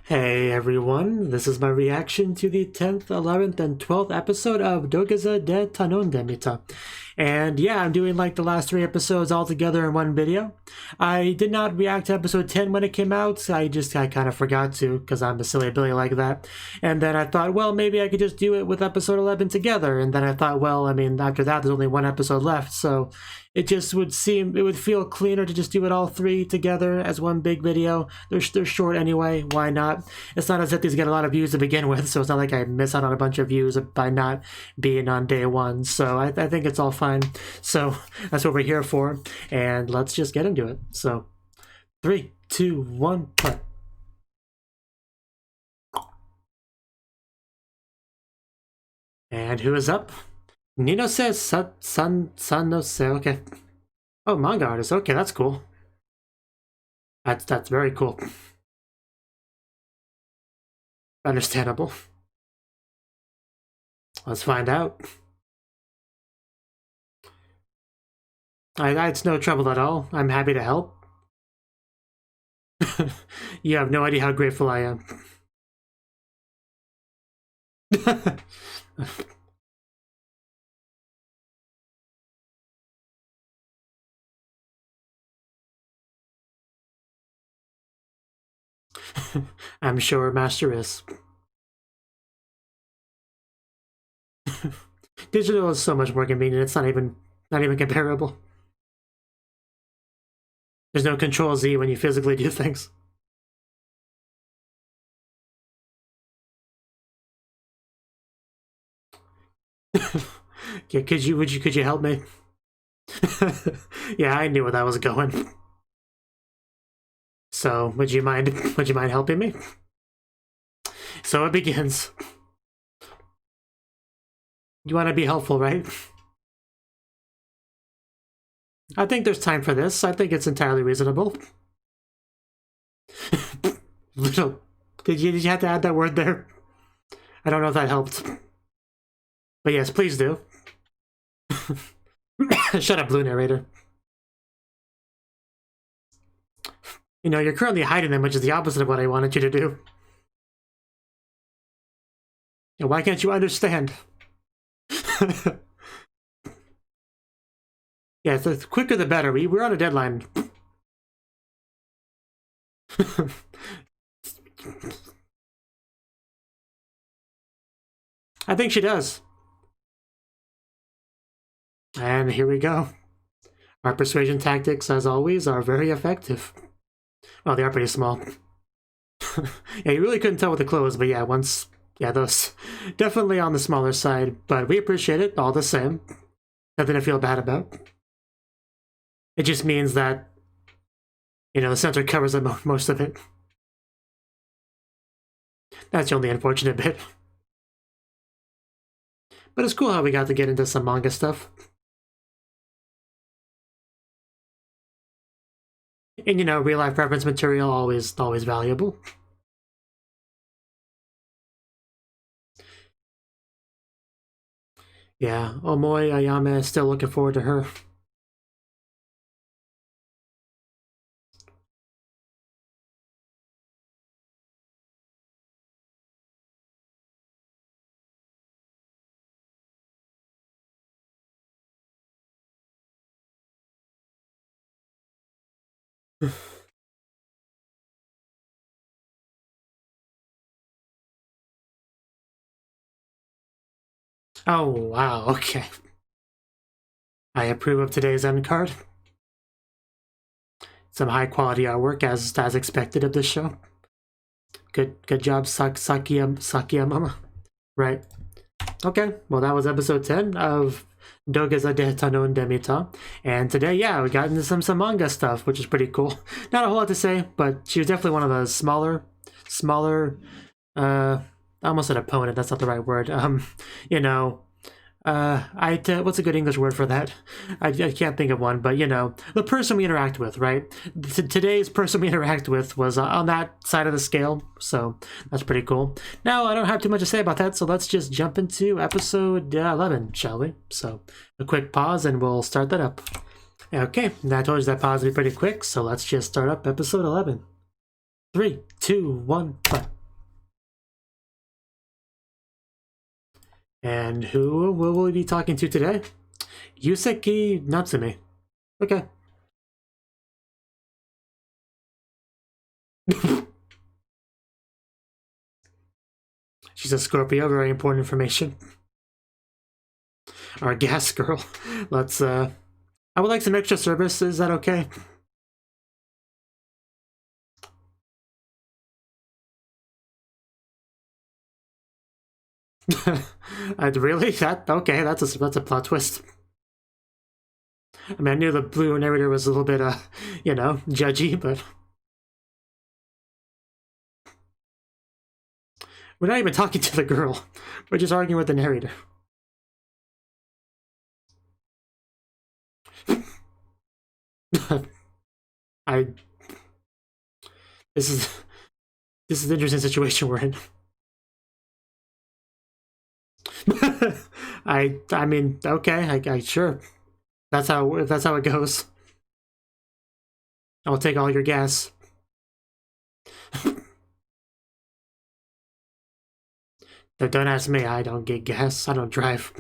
Hey everyone, this is my reaction to the 10th, 11th, and 12th episode of Dogeza de Tanondemita. And yeah, I'm doing like the last 3 episodes all together in one video. I did not react to episode 10 when it came out. I kind of forgot to because I'm a silly Billy like that. And then I thought, well, maybe I could just do it with episode 11 together. And then I thought, well, I mean, after that, there's only 1 episode left. So it just would feel cleaner to just do it all 3 together as one big video. They're short anyway, why not? It's not as if these get a lot of views to begin with, so it's not like I miss out on a bunch of views by not being on day 1. So I think it's all fine. So that's what we're here for, and let's just get into it. So 3, 2, 1, play. And who is up? Nino says San no se. Okay. Oh, manga artist. Okay, that's cool. That's very cool. Understandable. Let's find out. It's no trouble at all. I'm happy to help. You have no idea how grateful I am. I'm sure Master is. Digital is so much more convenient. It's not even comparable. There's no Control Z when you physically do things. Yeah, could you help me? Yeah, I knew where that was going. So, would you mind helping me? So it begins. You want to be helpful, right? I think there's time for this. I think it's entirely reasonable. Little, did you have to add that word there? I don't know if that helped. But yes, please do. Shut up, Blue Narrator. You know, you're currently hiding them, which is the opposite of what I wanted you to do. And why can't you understand? Yeah, the quicker the better. We're on a deadline. I think she does. And here we go. Our persuasion tactics, as always, are very effective. Well, they are pretty small. Yeah, you really couldn't tell with the clothes, but yeah, those definitely on the smaller side, but we appreciate it all the same. Nothing to feel bad about. It just means that, you know, the center covers most of it. That's the only unfortunate bit. But it's cool how we got to get into some manga stuff. And, you know, real-life reference material, always valuable. Yeah, Omoi Ayame is still looking forward to her. Oh, wow, okay. I approve of today's end card. Some high-quality artwork, as expected of this show. Good job, Sakiyama. Right. Okay, well, that was episode 10 of Dogeza de Tanondemita. And today, yeah, we got into some manga stuff, which is pretty cool. Not a whole lot to say, but she was definitely one of the smaller, I almost said opponent, that's not the right word. You know, what's a good English word for that? I can't think of one, but you know, the person we interact with, right? Today's person we interact with was on that side of the scale, so that's pretty cool. Now, I don't have too much to say about that, so let's just jump into episode 11, shall we? So, a quick pause and we'll start that up. Okay, I told you that pause would be pretty quick, so let's just start up episode 11. 3, 2, 1, play. And who will we be talking to today? Yuseki Natsume. Okay. She's a Scorpio, very important information. Our gas girl. Let's, I would like some extra service, is that okay? Really? Okay, that's a plot twist. I mean, I knew the blue narrator was a little bit, you know, judgy, but... We're not even talking to the girl. We're just arguing with the narrator. This is an interesting situation we're in. I mean, okay, I sure. That's how it goes. I'll take all your gas. Don't ask me, I don't get gas. I don't drive.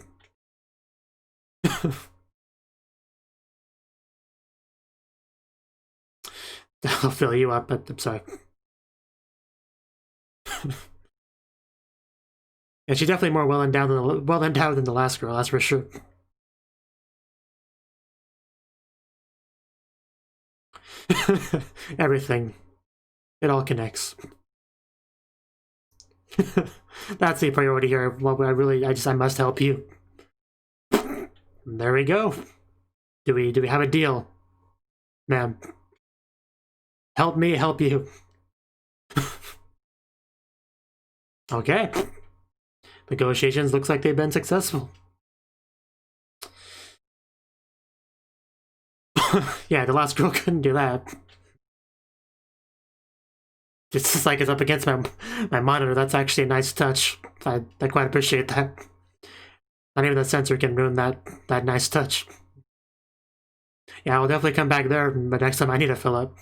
I'll fill you up, but I'm sorry. Yeah, she's definitely more well endowed than the last girl, that's for sure. Everything. It all connects. That's the priority here. Well, I must help you. There we go. Do we have a deal? Ma'am. Help me help you. Okay. Negotiations looks like they've been successful. Yeah, the last girl couldn't do that. It's just like it's up against my monitor. That's actually a nice touch. I quite appreciate that. Not even the sensor can ruin that nice touch. Yeah, I'll definitely come back there, but next time I need to fill up.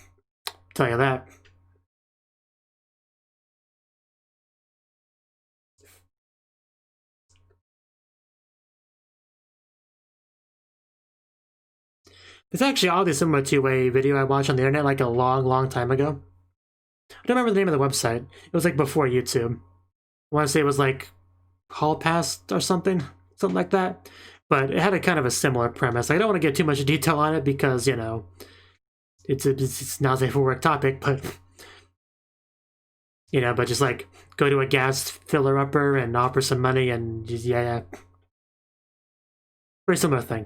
Tell you that. It's actually oddly similar to a video I watched on the internet like a long time ago. I don't remember the name of the website. It was like before YouTube. I want to say it was like Hall Pass or something like that. But it had a kind of a similar premise. I don't want to get too much detail on it because, you know, it's not a safe for work topic, but you know, but just like go to a gas filler upper and offer some money and yeah. Very similar thing.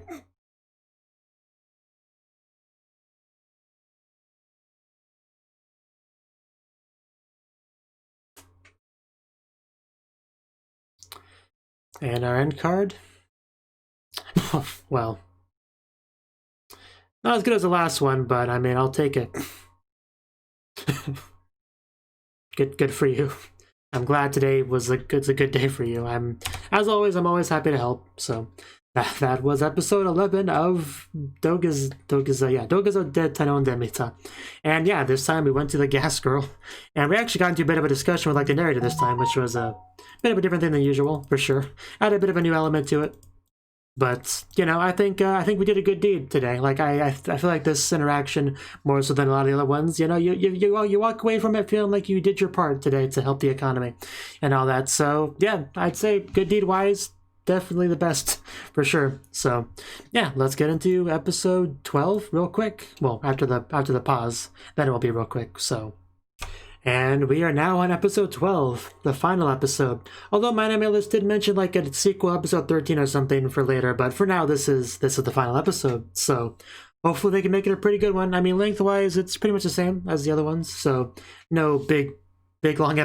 And our end card. Well, not as good as the last one, but I mean, I'll take it. Good for you. I'm glad today was a good day for you. As always, I'm always happy to help. So that was episode 11 of Dogeza de Tanondemita. And yeah, this time we went to the gas girl, and we actually got into a bit of a discussion with like the narrator this time, which was a bit of a different thing than usual for sure. Add a bit of a new element to it. But you know, I think we did a good deed today. Like I feel like this interaction more so than a lot of the other ones. You know, you walk away from it feeling like you did your part today to help the economy and all that. So yeah, I'd say good deed wise, definitely the best for sure. So yeah, let's get into episode 12 real quick. Well, after the pause, then it will be real quick. So. And we are now on episode 12, the final episode. Although MyAnimeLIst did mention like a sequel, episode 13 or something for later, but for now this is the final episode. So hopefully they can make it a pretty good one. I mean, lengthwise, it's pretty much the same as the other ones, so no big long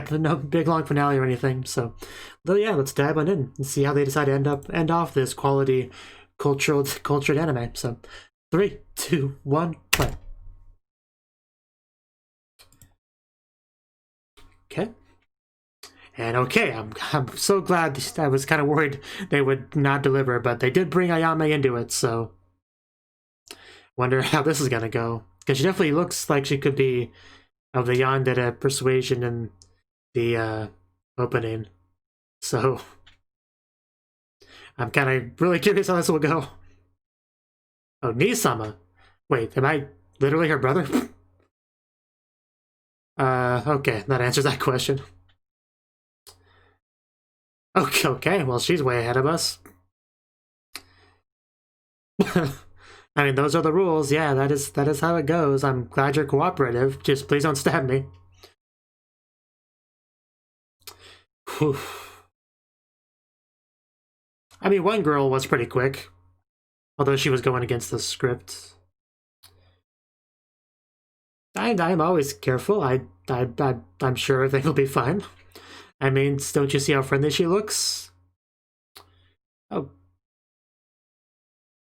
finale or anything. So, but yeah, let's dive on in and see how they decide to end off this quality cultured anime. So, 3, 2, 1, play. Okay. And okay, I'm so glad. I was kind of worried they would not deliver, but they did bring Ayame into it, so wonder how this is gonna go. Because she definitely looks like she could be of the yandere persuasion in the opening. So I'm kind of really curious how this will go. Oh, Nisama. Wait, am I literally her brother? Okay, that answers that question. Okay, well, she's way ahead of us. I mean, those are the rules. Yeah, that is how it goes. I'm glad you're cooperative. Just please don't stab me. Whew. I mean, one girl was pretty quick, although she was going against the script. I'm always careful. I'm sure everything will be fine. I mean, don't you see how friendly she looks? Oh.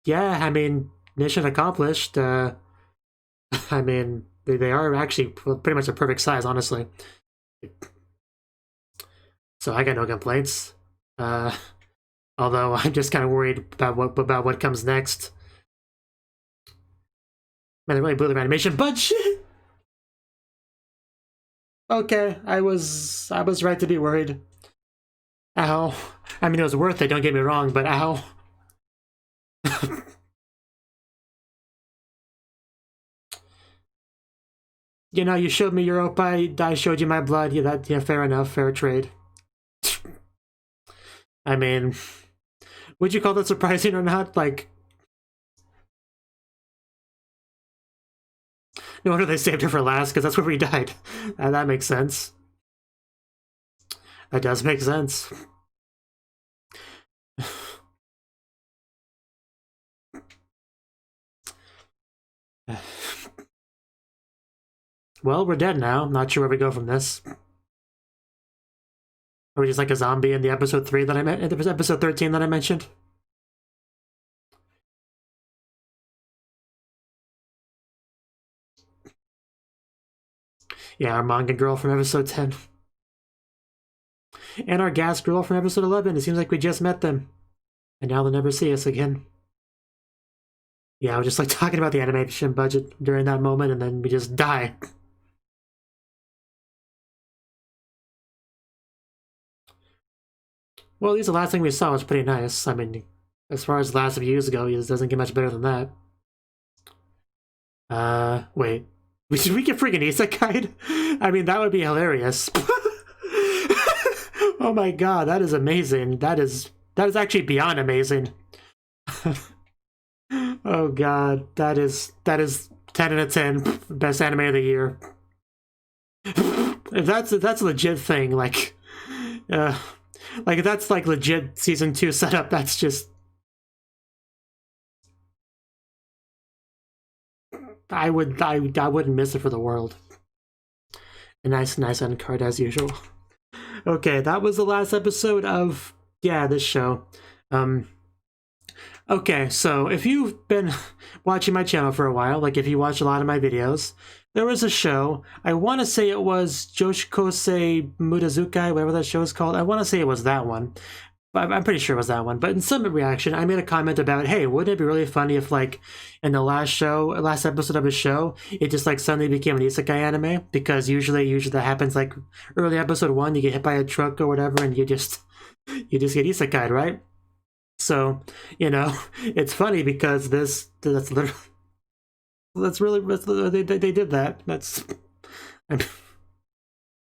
Yeah, I mean, mission accomplished. I mean, they are actually pretty much a perfect size, honestly. So I got no complaints. Although I'm just kind of worried about what comes next. Man, they really blew their animation, but shit. Okay, I was right to be worried. Ow. I mean, it was worth it, don't get me wrong, but ow. You know, you showed me your Yōkai, I showed you my blood. Yeah, fair enough, fair trade. I mean, would you call that surprising or not? Like, no wonder they saved her for last, because that's where we died. That makes sense. That does make sense. Well, we're dead now. Not sure where we go from this. Are we just like a zombie in the episode 3 that I meant? Episode 13 that I mentioned? Yeah, our manga girl from episode 10. And our gas girl from episode 11. It seems like we just met them. And now they'll never see us again. Yeah, I was just like talking about the animation budget during that moment, and then we just die. Well, at least the last thing we saw was pretty nice. I mean, as far as the last views go, it doesn't get much better than that. Wait. Should we get freaking isekai'd? I mean, that would be hilarious. Oh my god, that is amazing. That is actually beyond amazing. Oh god, that is 10 out of 10. Best anime of the year. If that's a legit thing, like if that's like legit season 2 setup, that's just I wouldn't miss it for the world. A nice end card as usual. Okay, that was the last episode of this show. Okay, so if you've been watching my channel for a while, like if you watch a lot of my videos, there was a show, I want to say it was Joshikose Mudazukai, whatever that show is called. I want to say it was that one. I'm pretty sure it was that one. But in some reaction, I made a comment about, hey, wouldn't it be really funny if, like, in the last episode of a show, it just, like, suddenly became an isekai anime? Because usually that happens, like, early episode 1, you get hit by a truck or whatever, and you just get isekai'd, right? So, you know, it's funny because that's literally... They did that.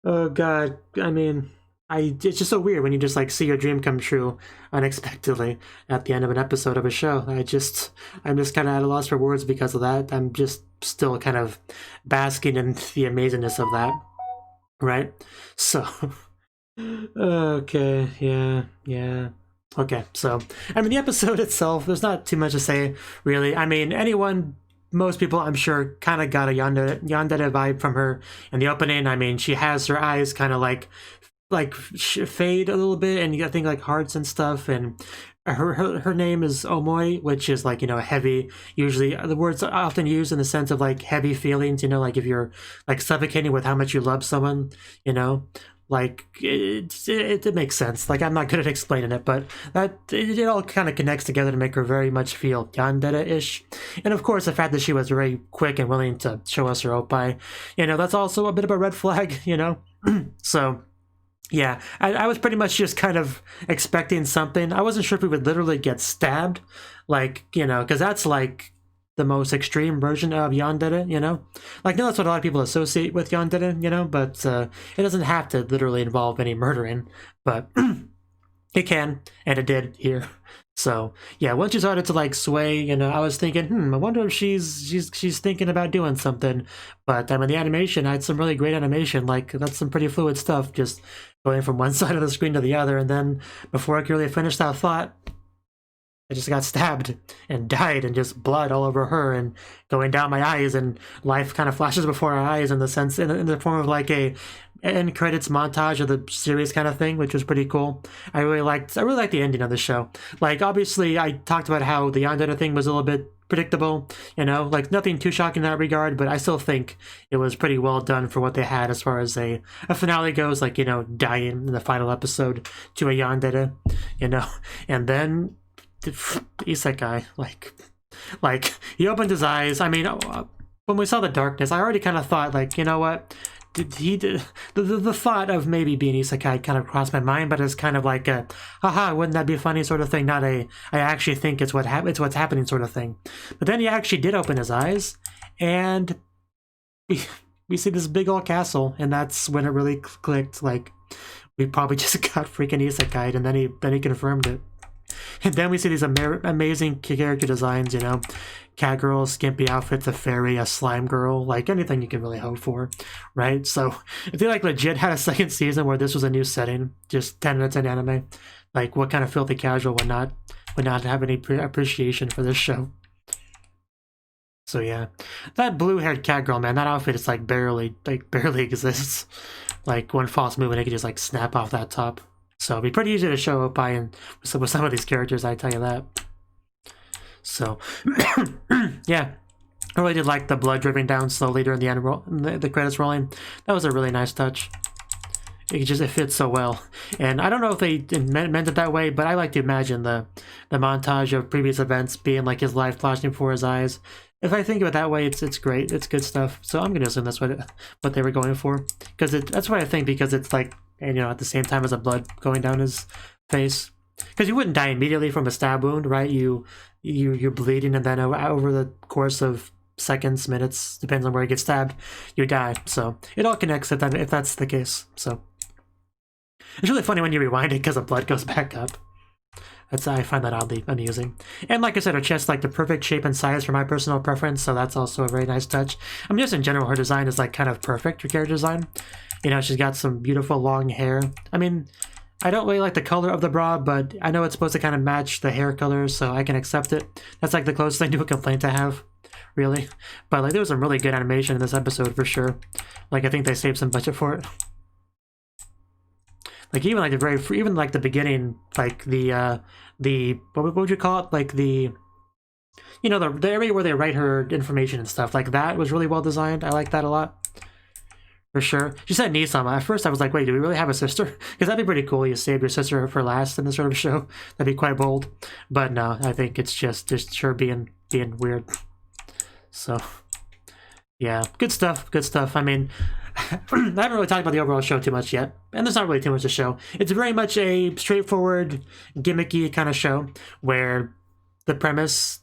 Oh, God. I mean... it's just so weird when you just like see your dream come true unexpectedly at the end of an episode of a show. I'm just kind of at a loss for words because of that. I'm just still kind of basking in the amazingness of that, right? So, okay, yeah. Okay, so, I mean, the episode itself, there's not too much to say, really. I mean, most people, I'm sure, kind of got a yandere vibe from her in the opening. I mean, she has her eyes kind of like fade a little bit, and you got things like hearts and stuff, and her name is Omoi, which is like, you know, heavy. Usually the words are often used in the sense of like heavy feelings, you know, like if you're like suffocating with how much you love someone, you know, like it makes sense. Like, I'm not good at explaining it, but it all kind of connects together to make her very much feel yandere-ish. And of course, the fact that she was very quick and willing to show us her oppai, you know, that's also a bit of a red flag, you know. So Yeah, I was pretty much just kind of expecting something. I wasn't sure if we would literally get stabbed, like, you know, because that's like the most extreme version of yandere, you know? Like, no, that's what a lot of people associate with yandere, you know, but it doesn't have to literally involve any murdering, but it can, and it did here. So yeah, once you started to like sway, you know, I was thinking, I wonder if she's thinking about doing something. But I mean, the animation, I had some really great animation. Like, that's some pretty fluid stuff, just going from one side of the screen to the other. And then before I could really finish that thought, I just got stabbed and died, and just blood all over her and going down my eyes, and life kind of flashes before our eyes in the sense, in the form of like a end credits montage of the series kind of thing, which was pretty cool. I really liked the ending of the show. Like, obviously, I talked about how the yandere thing was a little bit predictable, you know, like nothing too shocking in that regard, but I still think it was pretty well done for what they had as far as a finale goes, like, you know, dying in the final episode to a yandere, you know, and then isekai, like he opened his eyes. I mean, when we saw the darkness, I already kind of thought, like, you know what, the thought of maybe being isekai kind of crossed my mind, but it's kind of like a haha, wouldn't that be funny sort of thing, not a I actually think it's what's happening sort of thing. But then he actually did open his eyes, and we see this big old castle, and that's when it really clicked, like, we probably just got freaking isekai, and then he confirmed it. And then we see these amazing character designs, you know, cat girl, skimpy outfits, a fairy, a slime girl, like anything you can really hope for, right? So if they like legit had a second season where this was a new setting, just 10 minutes in anime, like what kind of filthy casual would not have any appreciation for this show? So yeah, that blue-haired cat girl, man, that outfit is like barely exists. Like one false move and it could just like snap off that top. So it'd be pretty easy to show up by and with some of these characters, I tell you that. So, yeah, I really did like the blood dripping down slowly during the end the credits rolling. That was a really nice touch. It fits so well, and I don't know if they meant it that way, but I like to imagine the montage of previous events being like his life flashing before his eyes. If I think of it that way, it's great. It's good stuff. So I'm gonna assume that's what they were going for, because that's what I think, because it's like, and you know, at the same time as the blood going down his face, because you wouldn't die immediately from a stab wound, right? You're bleeding, and then over the course of seconds, minutes, depends on where you get stabbed, you die. So it all connects if that's the case. So it's really funny when you rewind it because the blood goes back up. I find that oddly amusing. And like I said, her chest like the perfect shape and size for my personal preference, so that's also a very nice touch. I mean, just in general, her design is like kind of perfect, her character design. You know, she's got some beautiful long hair. I mean, I don't really like the color of the bra, but I know it's supposed to kind of match the hair color, so I can accept it. That's like the closest thing to a complaint I have, really. But like, there was some really good animation in this episode for sure. Like, I think they saved some budget for it. Like even like the beginning, like the what would you call it? Like the, you know, the area where they write her information and stuff, like that was really well designed. I like that a lot. For sure. She said Nisama. At first I was like, wait, do we really have a sister? Because that'd be pretty cool. You saved your sister for last in this sort of show. That'd be quite bold. But no, I think it's just her being weird. So yeah, good stuff. Good stuff. I mean, I haven't really talked about the overall show too much yet, and there's not really too much to show. It's very much a straightforward, gimmicky kind of show where the premise,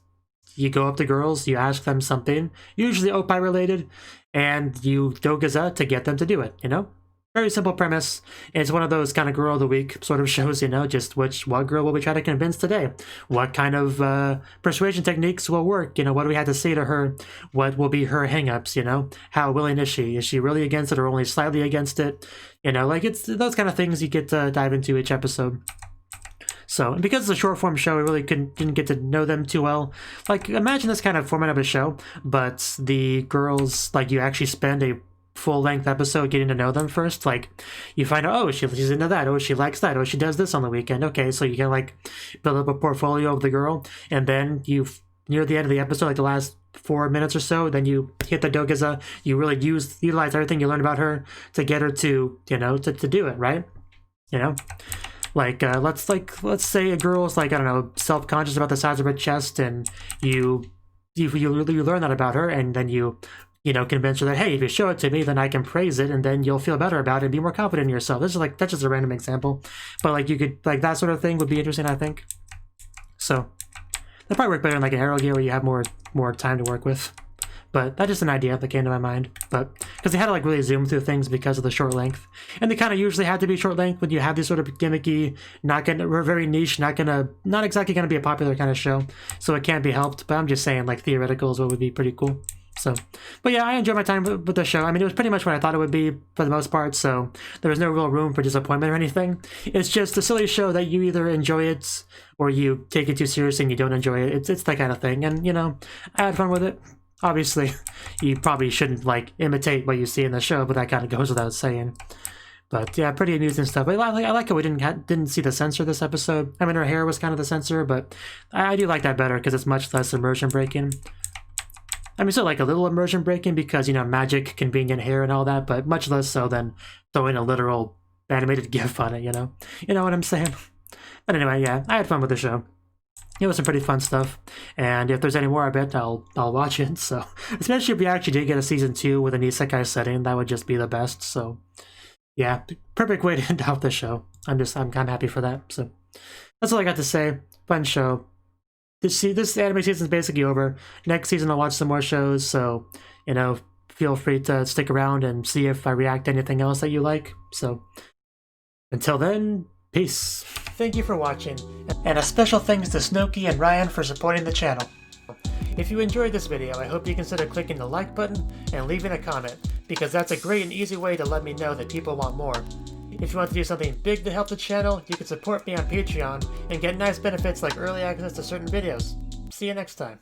you go up to girls, you ask them something, usually opie related, and you dogeza to get them to do it, you know? Very simple premise. It's one of those kind of girl of the week sort of shows, you know, just what girl will we try to convince today? What kind of persuasion techniques will work? You know, what do we have to say to her? What will be her hangups, you know? How willing is she? Is she really against it or only slightly against it? You know, like it's those kind of things you get to dive into each episode. So, and because it's a short form show, we really didn't get to know them too well. Like, imagine this kind of format of a show, but the girls, like, you actually spend a full-length episode getting to know them first. Like, you find out, oh, she's into that, oh, she likes that, oh, she does this on the weekend. Okay, so you can like build up a portfolio of the girl, and then near the end of the episode, like the last 4 minutes or so, then you hit the dogeza. You really utilize everything you learned about her to get her to, you know, to do it, right? You know, like let's say a girl is like, I don't know, self-conscious about the size of her chest, and you learn that about her, and then you you know, convince her that, hey, if you show it to me, then I can praise it, and then you'll feel better about it and be more confident in yourself. This is like, that's just a random example, but like you could, like that sort of thing would be interesting, I think. So that'd probably work better in like a Herald gear where you have more time to work with. But that's just an idea that came to my mind. But because they had to like really zoom through things because of the short length, and they kind of usually had to be short length when you have these sort of gimmicky, very niche, not exactly gonna be a popular kind of show. So it can't be helped. But I'm just saying, like, theoretical is what would be pretty cool. So, but yeah, I enjoyed my time with the show. I mean, it was pretty much what I thought it would be for the most part, so there was no real room for disappointment or anything. It's just a silly show that you either enjoy it or you take it too seriously and you don't enjoy it. It's that kind of thing, and, you know, I had fun with it. Obviously, you probably shouldn't, like, imitate what you see in the show, but that kind of goes without saying. But yeah, pretty amusing stuff. I like how we didn't see the censor this episode. I mean, her hair was kind of the censor, but I do like that better because it's much less immersion breaking. I mean, still like a little immersion breaking because, you know, magic, convenient hair and all that, but much less so than throwing a literal animated GIF on it, you know? You know what I'm saying? But anyway, yeah, I had fun with the show. It was some pretty fun stuff, and if there's any more, I bet I'll watch it, so... Especially if we actually did get a Season 2 with an isekai setting, that would just be the best, so... Yeah, perfect way to end out the show. I'm kind of happy for that, so... That's all I got to say. Fun show. This anime season's basically over. Next season I'll watch some more shows, so, you know, feel free to stick around and see if I react to anything else that you like. So, until then, peace. Thank you for watching, and a special thanks to Cnouki and Ryan for supporting the channel. If you enjoyed this video, I hope you consider clicking the like button and leaving a comment, because that's a great and easy way to let me know that people want more. If you want to do something big to help the channel, you can support me on Patreon and get nice benefits like early access to certain videos. See you next time.